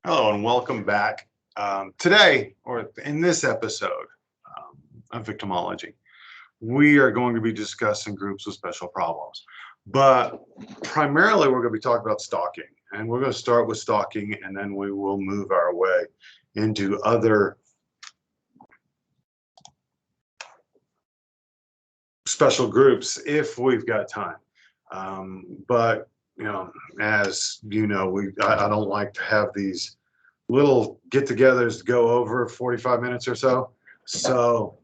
Hello and welcome back. Today, or in this episode of Victimology, we are going to be discussing groups with special problems. But primarily, we're going to be talking about stalking. And we're going to start with stalking, and then we will move our way into other special groups if we've got time. But, as you know, I don't like to have these little get-togethers go over 45 minutes or so. So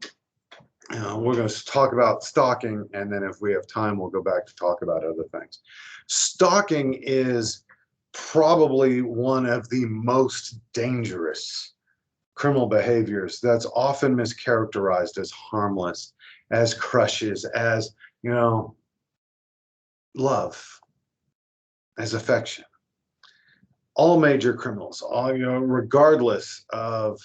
we're going to talk about stalking, and then if we have time, we'll go back to talk about other things. Stalking is probably one of the most dangerous criminal behaviors that's often mischaracterized as harmless, as crushes, as, love, as affection. All major criminals, regardless of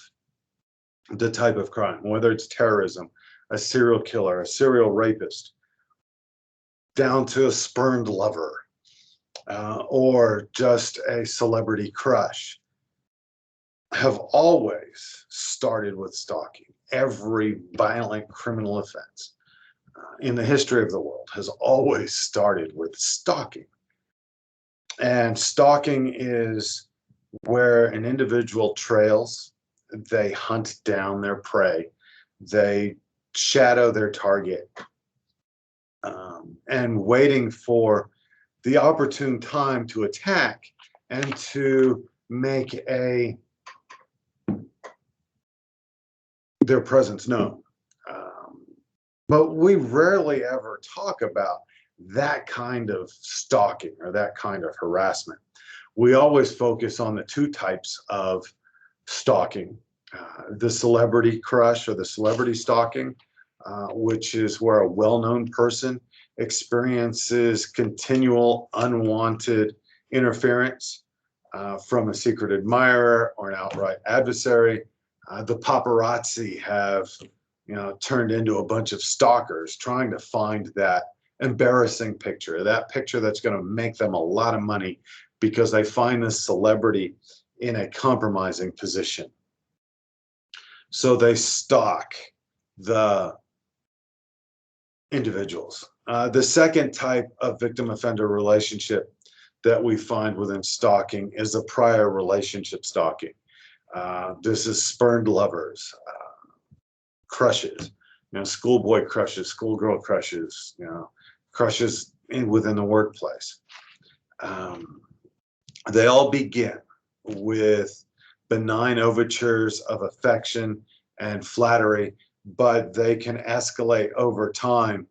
the type of crime, whether it's terrorism, a serial killer, a serial rapist, down to a spurned lover, or just a celebrity crush, have always started with stalking. Every violent criminal offense in the history of the world has always started with stalking. And stalking is where an individual trails, they hunt down their prey, they shadow their target, and waiting for the opportune time to attack and to make their presence known. But we rarely ever talk about that kind of stalking or that kind of harassment. We always focus on the two types of stalking, the celebrity crush or the celebrity stalking, which is where a well-known person experiences continual unwanted interference from a secret admirer or an outright adversary. The paparazzi have, turned into a bunch of stalkers trying to find that embarrassing picture, that picture that's going to make them a lot of money because they find this celebrity in a compromising position. So they stalk the individuals. The second type of victim offender relationship that we find within stalking is the prior relationship stalking. This is spurned lovers, crushes, schoolboy crushes, schoolgirl crushes, crushes within the workplace. They all begin with benign overtures of affection and flattery, but they can escalate over time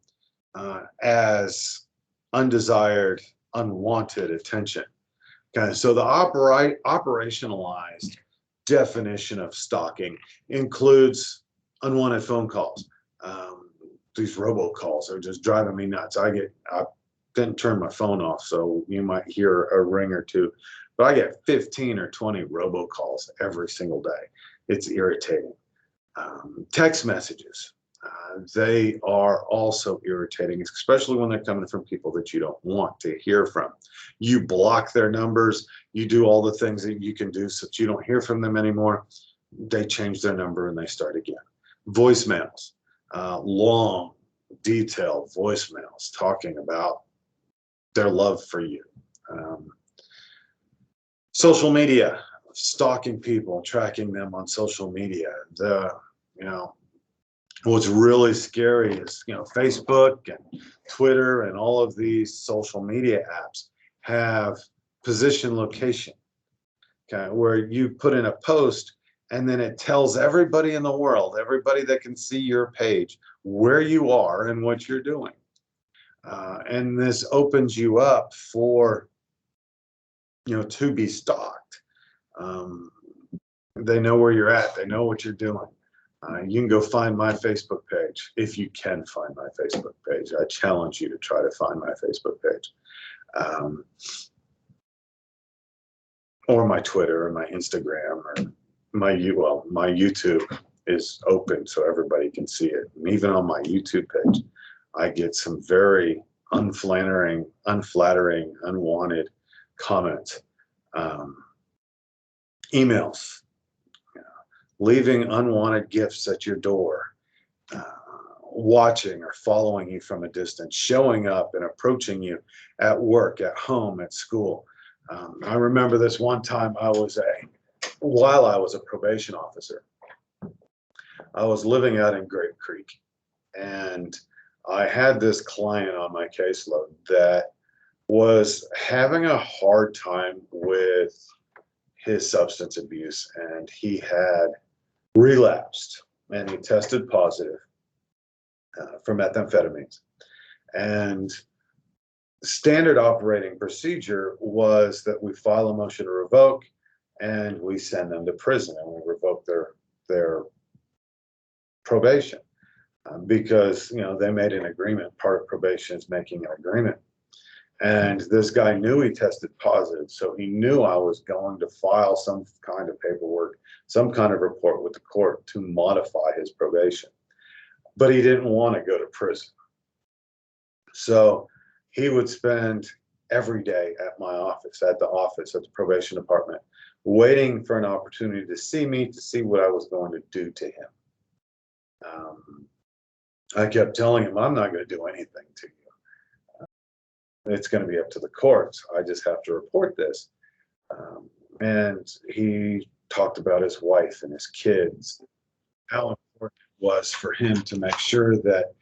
as undesired, unwanted attention. Okay, so the operationalized definition of stalking includes unwanted phone calls. These robocalls are just driving me nuts. I didn't turn my phone off, so you might hear a ring or two, but I get 15 or 20 robocalls every single day. It's irritating. Text messages, they are also irritating, especially when they're coming from people that you don't want to hear from. You block their numbers, you do all the things that you can do so that you don't hear from them anymore. They change their number and they start again. Voicemails, long, detailed voicemails talking about their love for you. Social media, stalking people, tracking them on social media. What's really scary is, Facebook and Twitter and all of these social media apps have position location, okay, where you put in a post and then it tells everybody in the world, everybody that can see your page, where you are and what you're doing. And this opens you up for, to be stalked. They know where you're at. They know what you're doing. You can go find my Facebook page if you can find my Facebook page. I challenge you to try to find my Facebook page, or my Twitter or my Instagram or my YouTube is open so everybody can see it. And even on my YouTube page, I get some very unflattering, unwanted comments. emails, you know, leaving unwanted gifts at your door, uh, watching or following you from a distance, showing up and approaching you at work, at home, at school. I remember this one time while I was a probation officer, I was living out in Grape Creek, and I had this client on my caseload that was having a hard time with his substance abuse, and he had relapsed, and he tested positive for methamphetamines. And standard operating procedure was that we file a motion to revoke, and we send them to prison, and we revoke their probation, because they made an agreement. Part of probation is making an agreement. And this guy knew he tested positive, so he knew I was going to file some kind of paperwork, some kind of report with the court to modify his probation. But he didn't want to go to prison. So he would spend every day at my office, at the probation department, waiting for an opportunity to see me, to see what I was going to do to him. I kept telling him, I'm not going to do anything to you. It's going to be up to the courts. I just have to report this. And he talked about his wife and his kids, how important it was for him to make sure that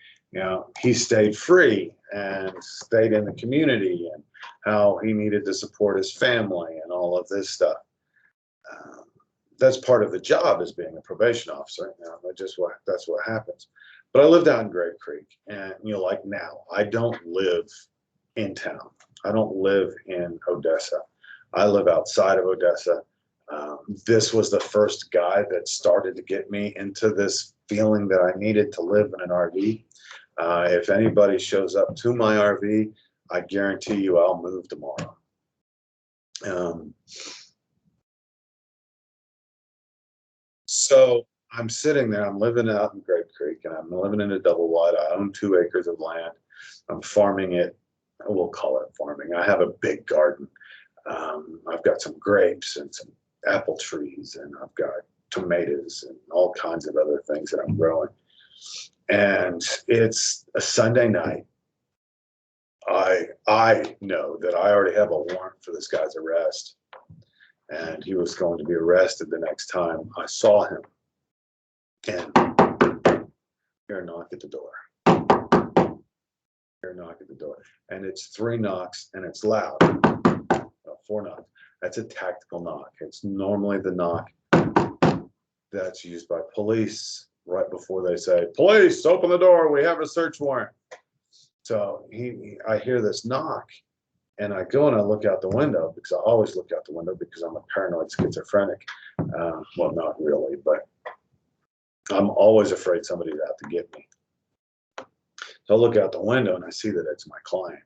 he stayed free and stayed in the community, and how he needed to support his family and all of this stuff. That's part of the job as being a probation officer. That's what happens. But I lived out in Grape Creek, and like now, I don't live in town. I don't live in Odessa. I live outside of Odessa. This was the first guy that started to get me into this feeling that I needed to live in an RV. If anybody shows up to my RV, I guarantee you I'll move tomorrow. So I'm sitting there, I'm living out in Grape Creek, and I'm living in a double wide. I own 2 acres of land. I'm farming it. We'll call it farming. I have a big garden. I've got some grapes and some apple trees, and I've got tomatoes and all kinds of other things that I'm growing. And it's a Sunday night. I know that I already have a warrant for this guy's arrest, and he was going to be arrested the next time I saw him. And here, knock at the door. Here, knock at the door. And it's 3 knocks, and it's loud. 4 knocks. That's a tactical knock. It's normally the knock that's used by police right before they say, "Police, open the door. We have a search warrant." So I hear this knock, and I go and I look out the window, because I always look out the window because I'm a paranoid schizophrenic. Well, not really, but I'm always afraid somebody's out to get me. So I look out the window and I see that it's my client.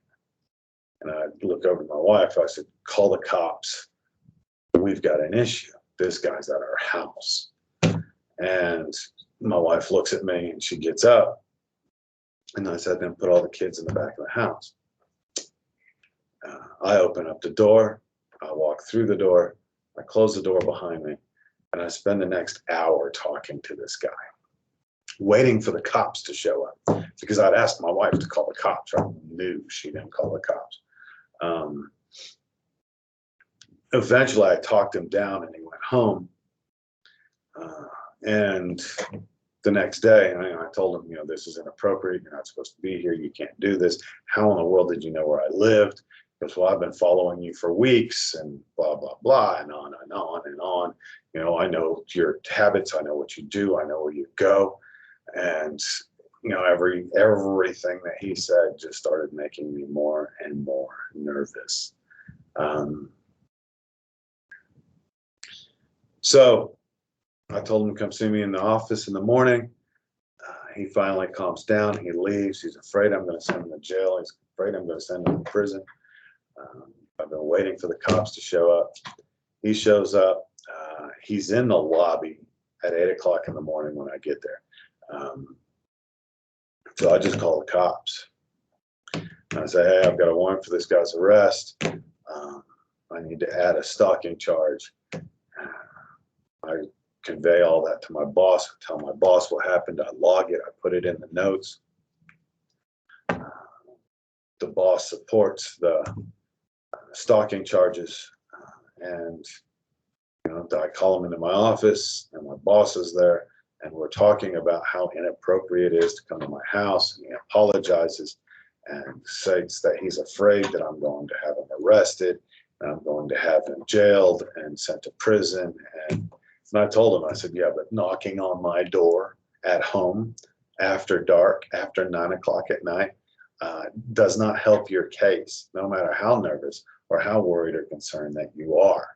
And I look over to my wife. I said, "Call the cops. We've got an issue. This guy's at our house." And my wife looks at me and she gets up. And I said, "Then put all the kids in the back of the house." I open up the door. I walk through the door. I close the door behind me. And I spend the next hour talking to this guy, waiting for the cops to show up, because I'd asked my wife to call the cops. I knew she didn't call the cops. Eventually, I talked him down, and he went home. And the next day, I told him, "This is inappropriate. You're not supposed to be here. You can't do this. How in the world did you know where I lived?" He goes, "Well, I've been following you for weeks," and blah, blah, blah, and on and on and on. I know your habits. I know what you do. I know where you go. And, everything that he said just started making me more and more nervous. So I told him to come see me in the office in the morning. He finally calms down. He leaves. He's afraid I'm going to send him to jail. He's afraid I'm going to send him to prison. I've been waiting for the cops to show up. He shows up. He's in the lobby at 8 o'clock in the morning when I get there. So I just call the cops. I say, "Hey, I've got a warrant for this guy's arrest. I need to add a stalking charge. convey all that to my boss, tell my boss what happened. I log it, I put it in the notes. The boss supports the stalking charges, and I call him into my office, and my boss is there, and we're talking about how inappropriate it is to come to my house. And he apologizes and states that he's afraid that I'm going to have him arrested, and I'm going to have him jailed and sent to prison. And I told him, I said, yeah, but knocking on my door at home after dark, after 9 o'clock at night, does not help your case, no matter how nervous or how worried or concerned that you are.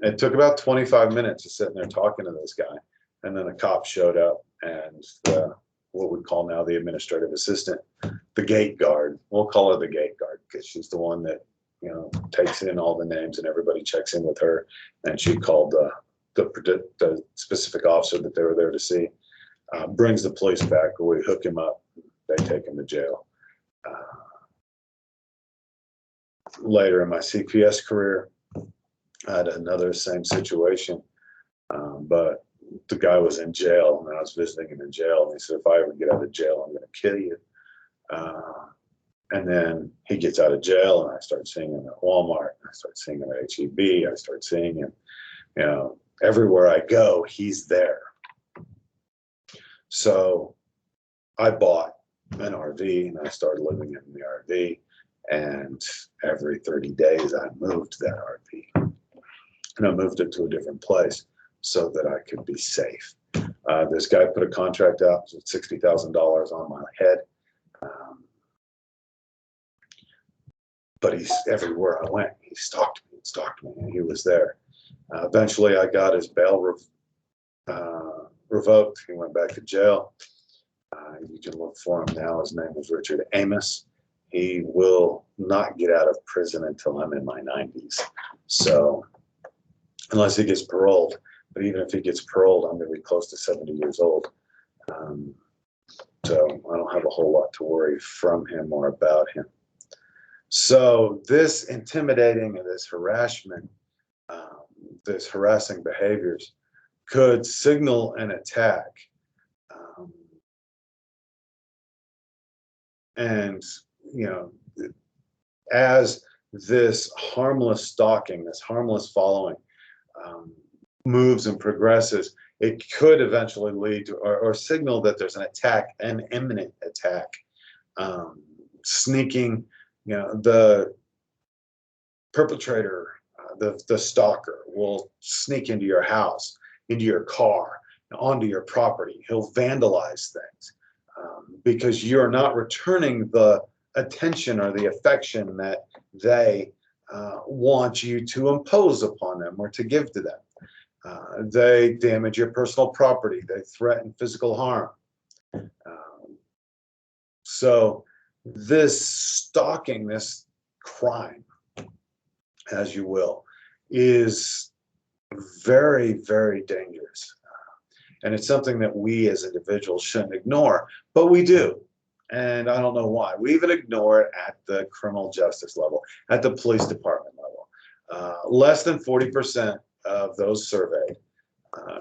It took about 25 minutes of sitting there talking to this guy, and then a cop showed up, and what we call now the administrative assistant, the gate guard. We'll call her the gate guard because she's the one that takes in all the names, and everybody checks in with her. And she called the specific officer that they were there to see, brings the police back. We hook him up. They take him to jail. Later in my CPS career, I had another same situation, but the guy was in jail, and I was visiting him in jail, and he said, if I ever get out of jail, I'm going to kill you. And then he gets out of jail, and I start seeing him at Walmart, I start seeing him at HEB, I start seeing him, everywhere I go, he's there. So I bought an RV, and I started living in the RV, and every 30 days I moved that RV, and I moved it to a different place so that I could be safe. This guy put a contract out with $60,000 on my head, but he's everywhere I went. He stalked me, and he was there. Eventually I got his bail revoked. He went back to jail. You can look for him now. His name is Richard Amos. He will not get out of prison until I'm in my 90s. So, unless he gets paroled. But even if he gets paroled, I'm going to be close to 70 years old. So I don't have a whole lot to worry from him or about him. So this intimidating and this harassment, this harassing behaviors could signal an attack. And, as this harmless stalking, this harmless following moves and progresses, it could eventually lead to or signal that there's an attack, an imminent attack. Sneaking, the perpetrator, the stalker will sneak into your house, into your car, onto your property. He'll vandalize things because you're not returning the attention or the affection that they want you to impose upon them or to give to them. They damage your personal property. They threaten physical harm. So this stalking, this crime, as you will, is very, very dangerous. And it's something that we as individuals shouldn't ignore, but we do. And I don't know why. We even ignore it at the criminal justice level, at the police department level. Less than 40% of those surveyed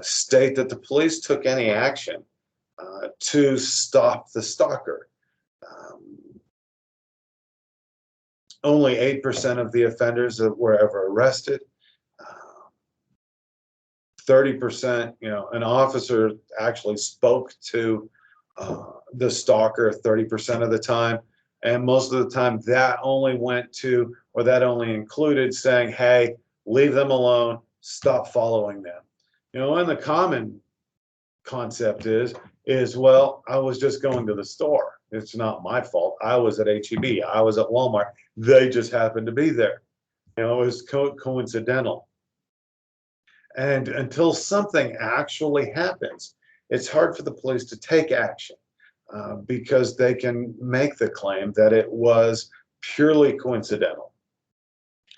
state that the police took any action to stop the stalker. Only 8% of the offenders that were ever arrested. 30%, an officer actually spoke to the stalker 30% of the time. And most of the time that only went to, or that only included saying, hey, leave them alone, stop following them. And the common concept is, well, I was just going to the store. It's not my fault. I was at HEB. I was at Walmart. They just happened to be there. It was coincidental. And until something actually happens, it's hard for the police to take action because they can make the claim that it was purely coincidental.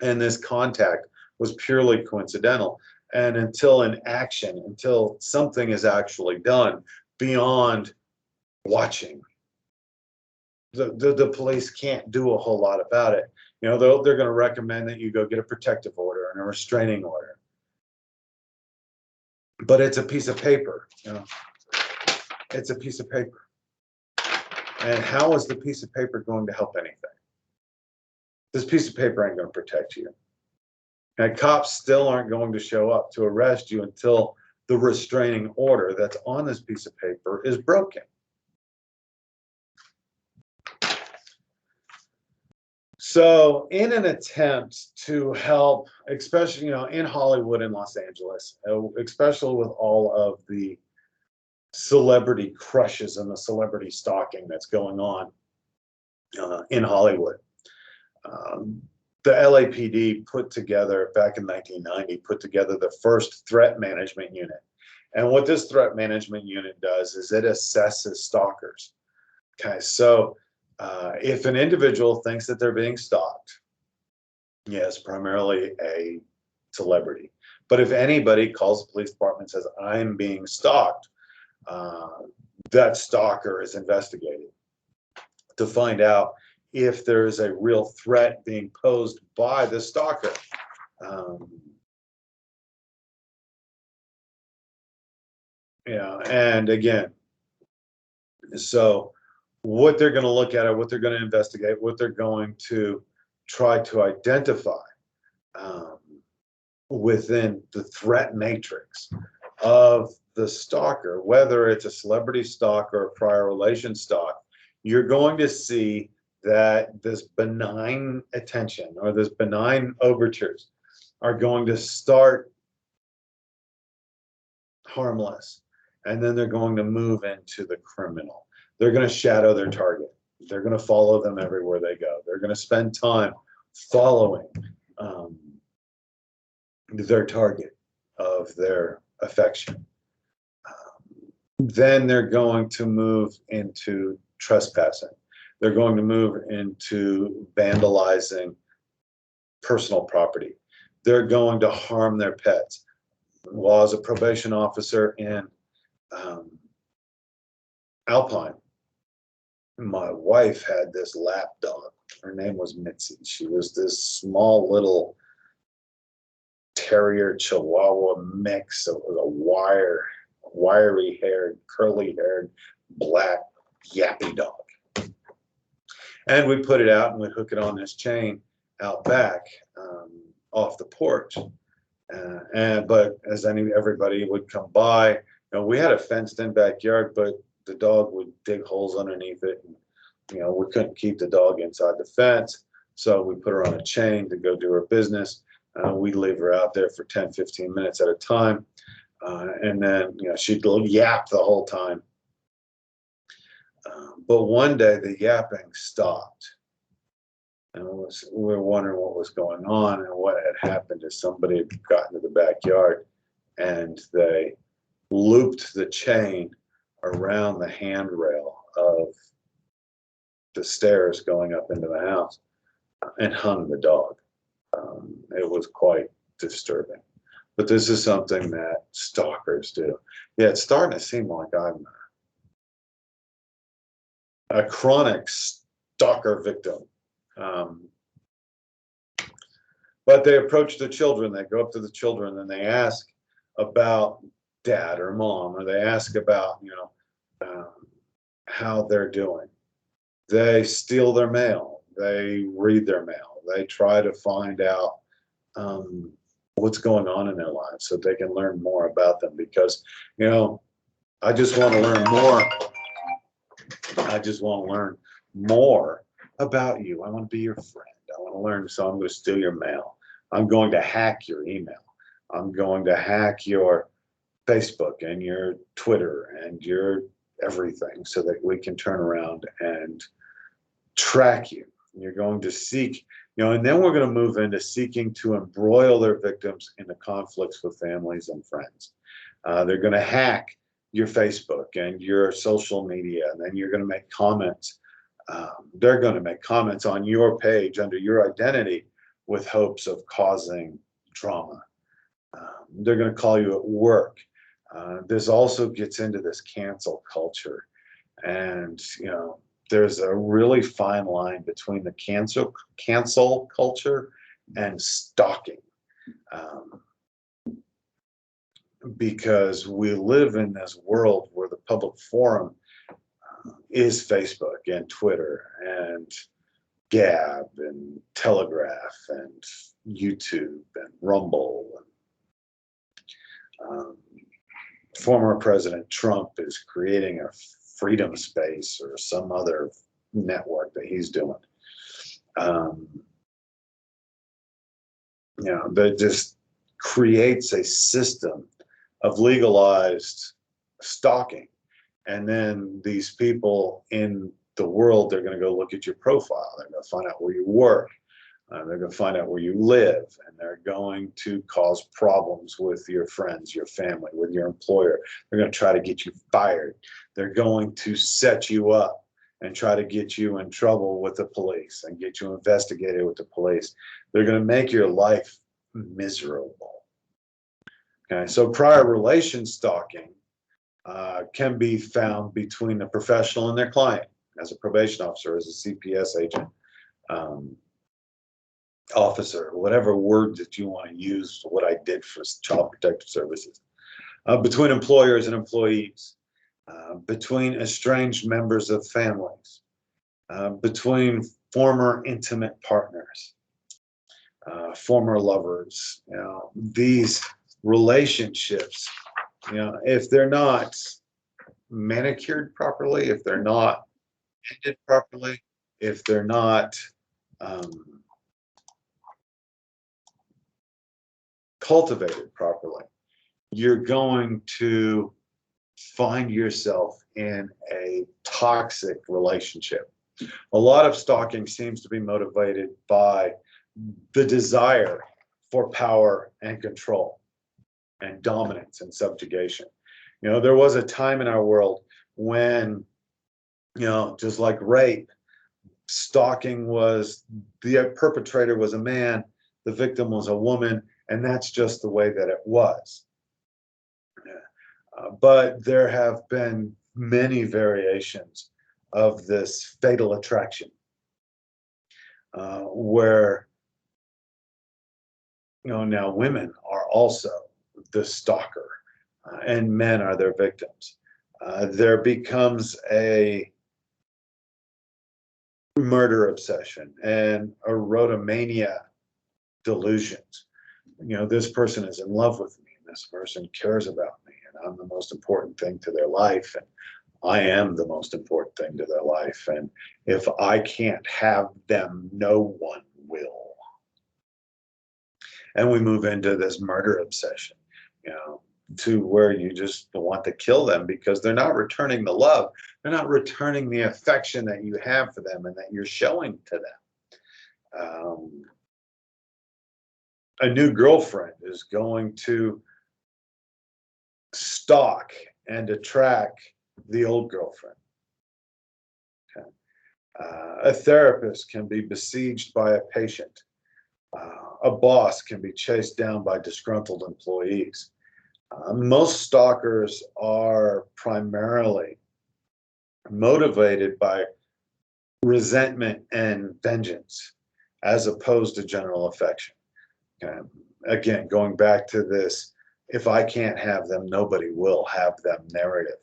And this contact was purely coincidental. And until an action, until something is actually done beyond watching, the police can't do a whole lot about it. They're going to recommend that you go get a protective order and a restraining order. but it's a piece of paper. It's a piece of paper. And how is the piece of paper going to help anything? This piece of paper ain't going to protect you. And cops still aren't going to show up to arrest you until the restraining order that's on this piece of paper is broken. So in an attempt to help, especially, in Hollywood and Los Angeles, especially with all of the celebrity crushes and the celebrity stalking that's going on in Hollywood, the LAPD put together, back in 1990, put together the first threat management unit. And what this threat management unit does is it assesses stalkers. Okay, so if an individual thinks that they're being stalked, yes, primarily a celebrity, but if anybody calls the police department and says, I'm being stalked, that stalker is investigated to find out if there's a real threat being posed by the stalker. And again, so what they're going to look at, or what they're going to investigate, what they're going to try to identify within the threat matrix of the stalker, whether it's a celebrity stalk or a prior relation stalk, you're going to see that this benign attention or this benign overtures are going to start harmless, and then they're going to move into the criminal. They're going to shadow their target. They're going to follow them everywhere they go. They're going to spend time following their target of their affection. Then they're going to move into trespassing. They're going to move into vandalizing personal property. They're going to harm their pets. Well, as a probation officer in Alpine, my wife had this lap dog. Her name was Mitzi. She was this small little terrier chihuahua mix. It was a wiry haired, curly haired, black yappy dog. And we put it out and we hook it on this chain out back off the porch. But as everybody would come by, we had a fenced in backyard, but the dog would dig holes underneath it. And, we couldn't keep the dog inside the fence. So we put her on a chain to go do her business. We'd leave her out there for 10, 15 minutes at a time. And then, she'd yap the whole time. But one day the yapping stopped. And we were wondering what was going on, and what had happened is somebody had gotten to the backyard and they looped the chain around the handrail of the stairs going up into the house and hung the dog. It was quite disturbing. But this is something that stalkers do. Yeah, it's starting to seem like I'm a chronic stalker victim. But they approach the children, they go up to the children and they ask about dad or mom, or they ask about, how they're doing. They steal their mail, they read their mail, they try to find out what's going on in their lives so they can learn more about them, because, I just want to learn more. I just want to learn more about you. I want to be your friend. I want to learn, so I'm going to steal your mail. I'm going to hack your email. I'm going to hack your Facebook and your Twitter and your everything so that we can turn around and track you. You're going to seek, and then we're going to move into seeking to embroil their victims into conflicts with families and friends. They're going to hack your Facebook and your social media, and then you're going to make comments. They're going to make comments on your page under your identity with hopes of causing drama. They're going to call you at work. This also gets into this cancel culture. And, there's a really fine line between the cancel culture and stalking. because we live in this world where the public forum is Facebook and Twitter and Gab and Telegraph and YouTube and Rumble. And, former President Trump is creating a freedom space or some other network that he's doing. That just creates a system of legalized stalking. And then these people in the world, they're going to go look at your profile. They're going to find out where you work. They're going to find out where you live, and they're going to cause problems with your friends, your family, with your employer. They're going to try to get you fired. They're going to set you up and try to get you in trouble with the police and get you investigated with the police. They're going to make your life miserable. Okay, so prior relation stalking can be found between a professional and their client, as a probation officer, as a CPS agent, officer, whatever word that you want to use for what I did for Child Protective Services, between employers and employees, between estranged members of families, between former intimate partners, former lovers. These relationships, if they're not manicured properly, if they're not ended properly, if they're not cultivated properly, you're going to find yourself in a toxic relationship. A lot of stalking seems to be motivated by the desire for power and control and dominance and subjugation. There was a time in our world when, just like rape, stalking was the perpetrator was a man, the victim was a woman, and that's just the way that it was. But there have been many variations of this fatal attraction, where now women are also the stalker, and men are their victims. There becomes a murder obsession and erotomania delusions. This person is in love with me, and this person cares about me, and I'm the most important thing to their life, and I am the most important thing to their life, and if I can't have them, no one will. And we move into this murder obsession, to where you just want to kill them because they're not returning the love, they're not returning the affection that you have for them and that you're showing to them. A new girlfriend is going to stalk and attract the old girlfriend. Okay. A therapist can be besieged by a patient. A boss can be chased down by disgruntled employees. Most stalkers are primarily motivated by resentment and vengeance as opposed to general affection. Again, going back to this, if I can't have them, nobody will have them narrative.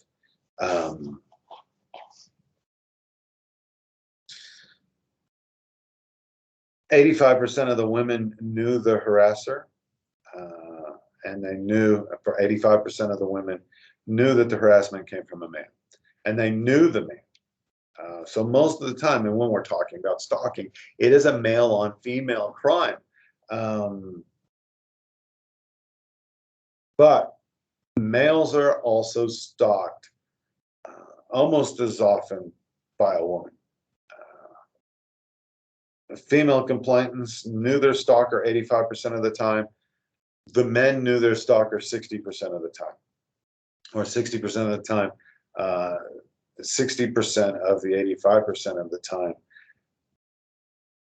85% of the women knew the harasser, and they knew, for 85% of the women, knew that the harassment came from a man, and they knew the man. So most of the time, and when we're talking about stalking, it is a male on female crime. But males are also stalked almost as often by a woman. Female complainants knew their stalker 85% of the time. The men knew their stalker 60% of the time, or 60% of the time. 60% of the 85% of the time,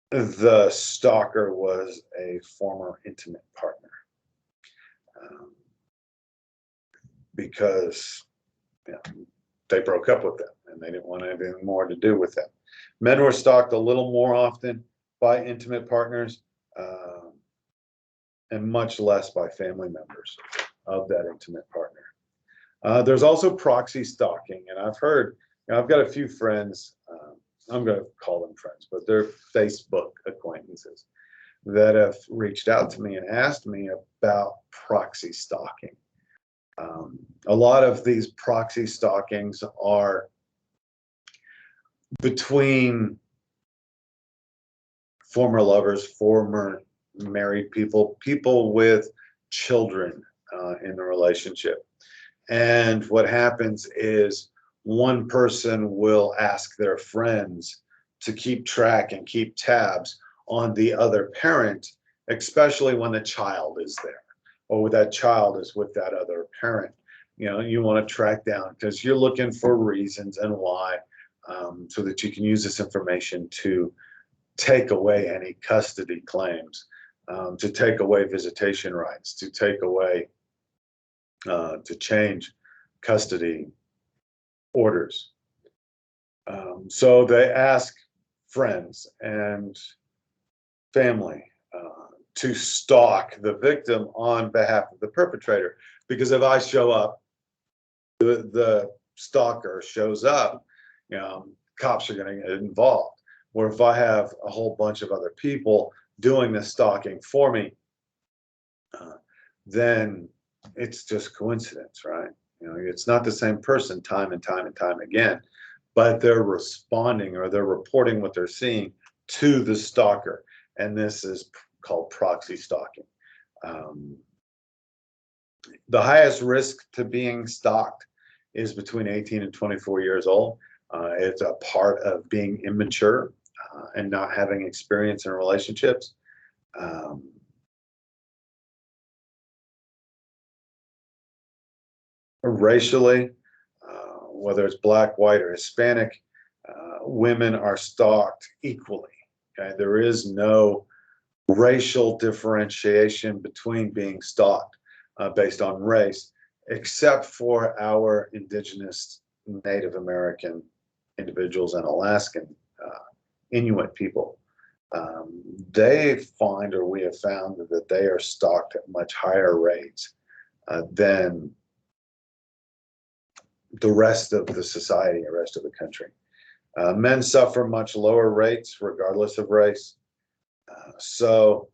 the stalker was a former intimate partner, because they broke up with them and they didn't want anything more to do with them. Men were stalked a little more often by intimate partners, and much less by family members. of that intimate partner. There's also proxy stalking, and I've heard, I've got a few friends, I'm going to call them friends, but they're Facebook acquaintances that have reached out to me and asked me about proxy stalking. A lot of these proxy stalkings are between former lovers, former married people, people with children in the relationship. And what happens is one person will ask their friends to keep track and keep tabs on the other parent, especially when the child is there or when that child is with that other parent. You want to track down because you're looking for reasons and why, so that you can use this information to take away any custody claims, to take away visitation rights, to take away, to change custody orders. So they ask friends and family to stalk the victim on behalf of the perpetrator. Because if I show up, the stalker shows up, cops are going to get involved. Or if I have a whole bunch of other people doing the stalking for me, then it's just coincidence, right? It's not the same person time and time and time again, but they're responding or they're reporting what they're seeing to the stalker. And this is called proxy stalking. The highest risk to being stalked is between 18 and 24 years old. It's a part of being immature and not having experience in relationships. Racially, whether it's black, white, or Hispanic, women are stalked equally. Okay, there is no racial differentiation between being stalked based on race, except for our indigenous Native American individuals and Alaskan Inuit people. They find, or we have found, that they are stalked at much higher rates than the rest of the society, the rest of the country. Men suffer much lower rates regardless of race. So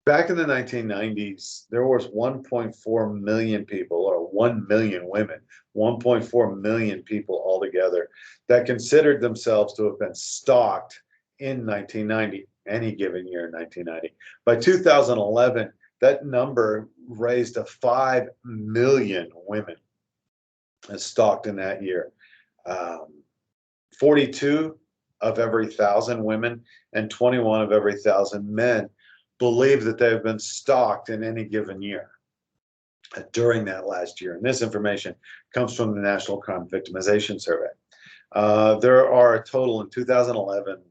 back in the 1990s, there was 1.4 million people, or 1 million women, 1.4 million people altogether that considered themselves to have been stalked in 1990, any given year in 1990. By 2011, that number raised to 5 million women stalked in that year. 42 of every 1,000 women and 21 of every 1,000 men believe that they've been stalked in any given year during that last year. And this information comes from the National Crime Victimization Survey. There are a total in 2011,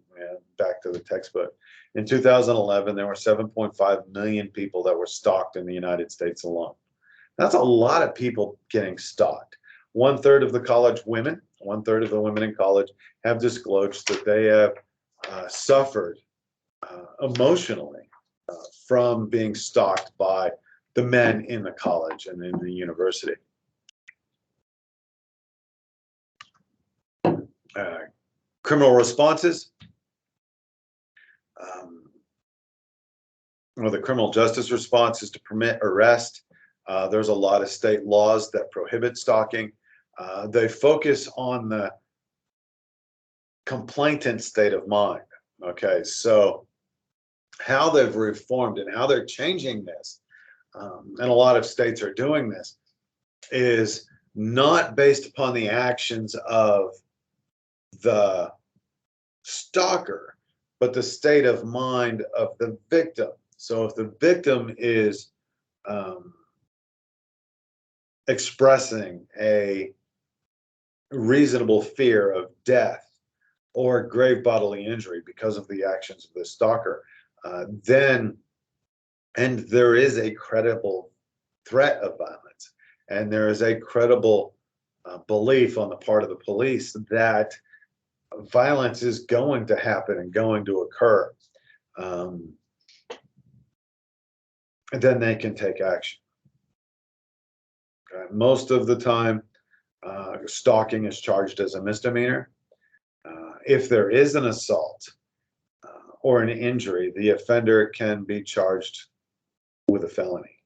back to the textbook, in 2011, there were 7.5 million people that were stalked in the United States alone. That's a lot of people getting stalked. 1/3 of the college women, 1/3 of the women in college have disclosed that they have suffered emotionally from being stalked by the men in the college and in the university. Criminal responses. Well, the criminal justice response is to permit arrest. There's a lot of state laws that prohibit stalking. They focus on the complainant state of mind. Okay, so how they've reformed and how they're changing this, and a lot of states are doing this, is not based upon the actions of the stalker, but the state of mind of the victim. So if the victim is expressing a reasonable fear of death or grave bodily injury because of the actions of the stalker, then, and there is a credible threat of violence, and there is a credible belief on the part of the police that violence is going to happen and going to occur, then they can take action. Most of the time, stalking is charged as a misdemeanor. If there is an assault or an injury, the offender can be charged with a felony.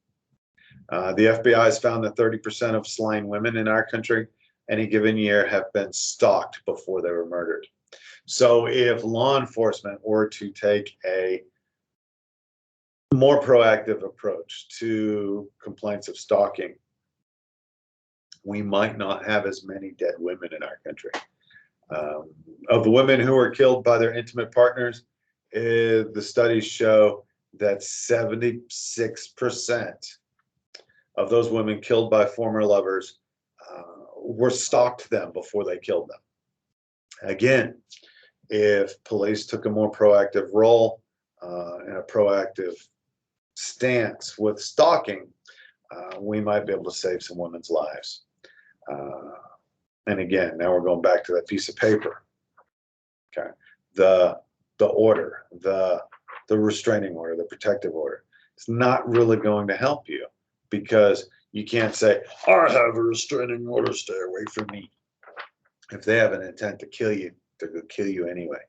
The FBI has found that 30% of slain women in our country any given year have been stalked before they were murdered. So if law enforcement were to take a more proactive approach to complaints of stalking, we might not have as many dead women in our country. Of the women who were killed by their intimate partners, the studies show that 76% of those women killed by former lovers were stalked them before they killed them. Again, if police took a more proactive role and a proactive stance with stalking, we might be able to save some women's lives. And again, now we're going back to that piece of paper. Okay, the order, the restraining order, the protective order. It's not really going to help you, because you can't say, I have a restraining order, stay away from me. If they have an intent to kill you, they're going to kill you anyway.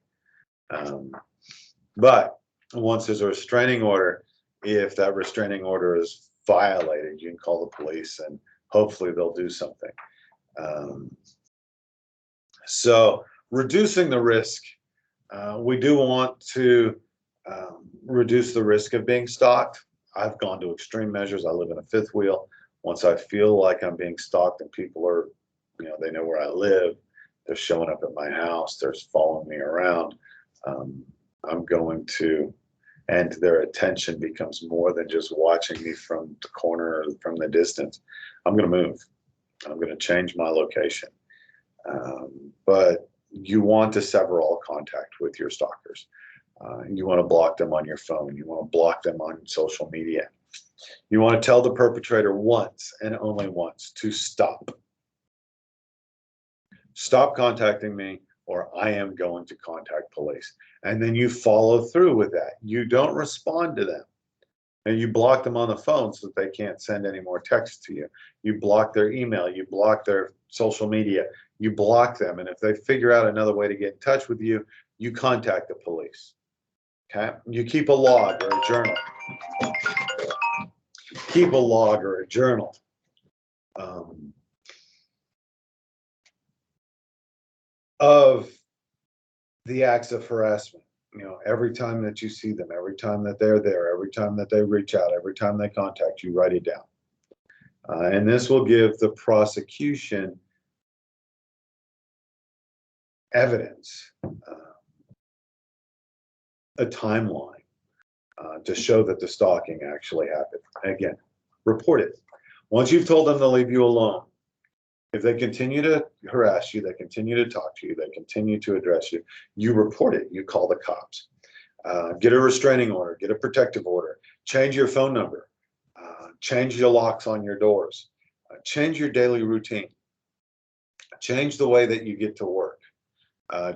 But once there's a restraining order, if that restraining order is violated, you can call the police and hopefully they'll do something. So reducing the risk, we do want to reduce the risk of being stalked. I've gone to extreme measures. I live in a fifth wheel. Once I feel like I'm being stalked and people are, they know where I live, they're showing up at my house, they're following me around, I'm going to, and their attention becomes more than just watching me from the corner or from the distance. I'm going to move. I'm going to change my location. But you want to sever all contact with your stalkers. You want to block them on your phone. You want to block them on social media. You want to tell the perpetrator once and only once to stop. Stop contacting me, or I am going to contact police. And then you follow through with that. You don't respond to them. And you block them on the phone so that they can't send any more texts to you. You block their email. You block their social media. You block them. And if they figure out another way to get in touch with you, you contact the police. Okay? You keep a log or a journal. Keep a log or a journal. Of the acts of harassment. Every time that you see them, every time that they're there, every time that they reach out, every time they contact you, write it down. And this will give the prosecution evidence, a timeline to show that the stalking actually happened. And again, report it. Once you've told them to leave you alone, if they continue to harass you, they continue to talk to you, they continue to address you, you report it. You call the cops. Get a restraining order, get a protective order, change your phone number, change your locks on your doors, change your daily routine, change the way that you get to work,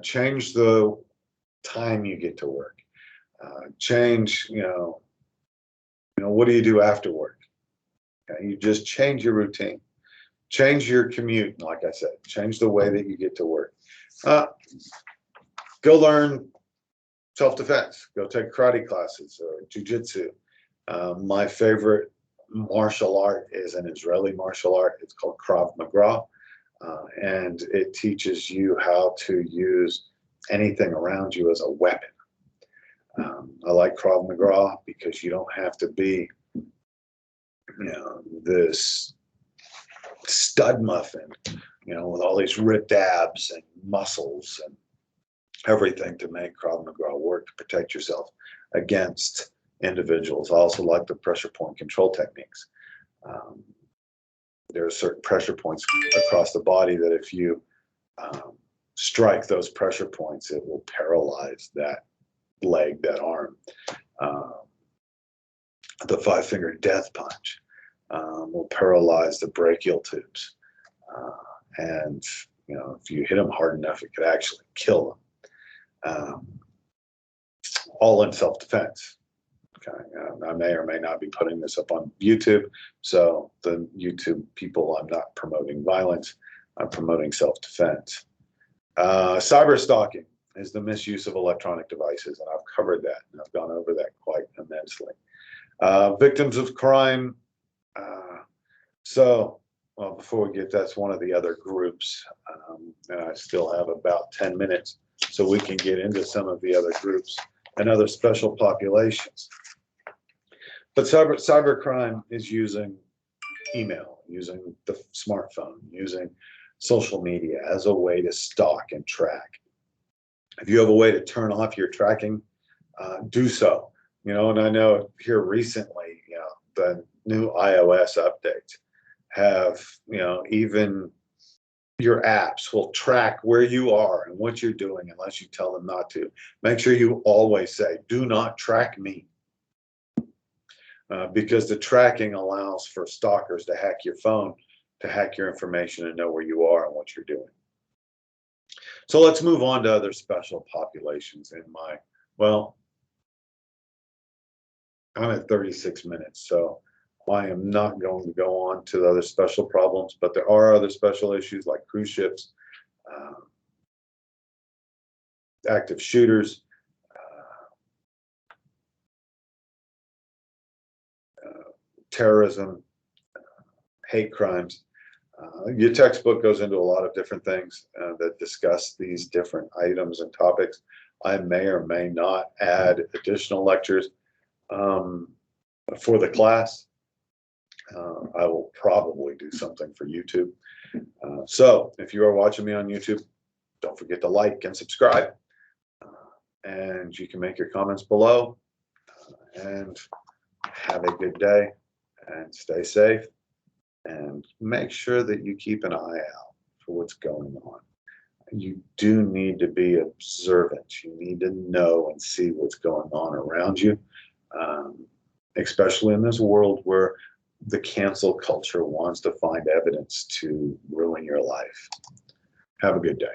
change the time you get to work, change, what do you do after work? Okay, you just change your routine. Change your commute, like I said. Change the way that you get to work. Go learn self-defense. Go take karate classes or jiu-jitsu. My favorite martial art is an Israeli martial art. It's called Krav Maga, and it teaches you how to use anything around you as a weapon. I like Krav Maga because you don't have to be, this stud muffin, with all these ripped abs and muscles and everything to make Krav Maga work to protect yourself against individuals. I also like the pressure point control techniques. There are certain pressure points across the body that if you strike those pressure points, it will paralyze that leg, that arm. The five-finger death punch will paralyze the brachial tubes. And, if you hit them hard enough, it could actually kill them. All in self-defense. Okay, I may or may not be putting this up on YouTube. So the YouTube people, I'm not promoting violence. I'm promoting self-defense. Cyber stalking is the misuse of electronic devices, and I've covered that, and I've gone over that quite immensely. Victims of crime. Well, before we get, that's one of the other groups, and I still have about 10 minutes, so we can get into some of the other groups and other special populations. But cybercrime is using email, using the smartphone, using social media as a way to stalk and track. If you have a way to turn off your tracking, do so. And I know here recently, the new iOS updates have, even your apps will track where you are and what you're doing unless you tell them not to. Make sure you always say, do not track me. Because the tracking allows for stalkers to hack your phone, to hack your information and know where you are and what you're doing. So let's move on to other special populations I'm at 36 minutes, so I am not going to go on to the other special problems, but there are other special issues like cruise ships, active shooters, terrorism, hate crimes. Your textbook goes into a lot of different things that discuss these different items and topics. I may or may not add additional lectures for the class. I will probably do something for YouTube. So if you are watching me on YouTube, don't forget to like and subscribe. And you can make your comments below. And have a good day and stay safe. And make sure that you keep an eye out for what's going on. You do need to be observant. You need to know and see what's going on around you, especially in this world where the cancel culture wants to find evidence to ruin your life. Have a good day.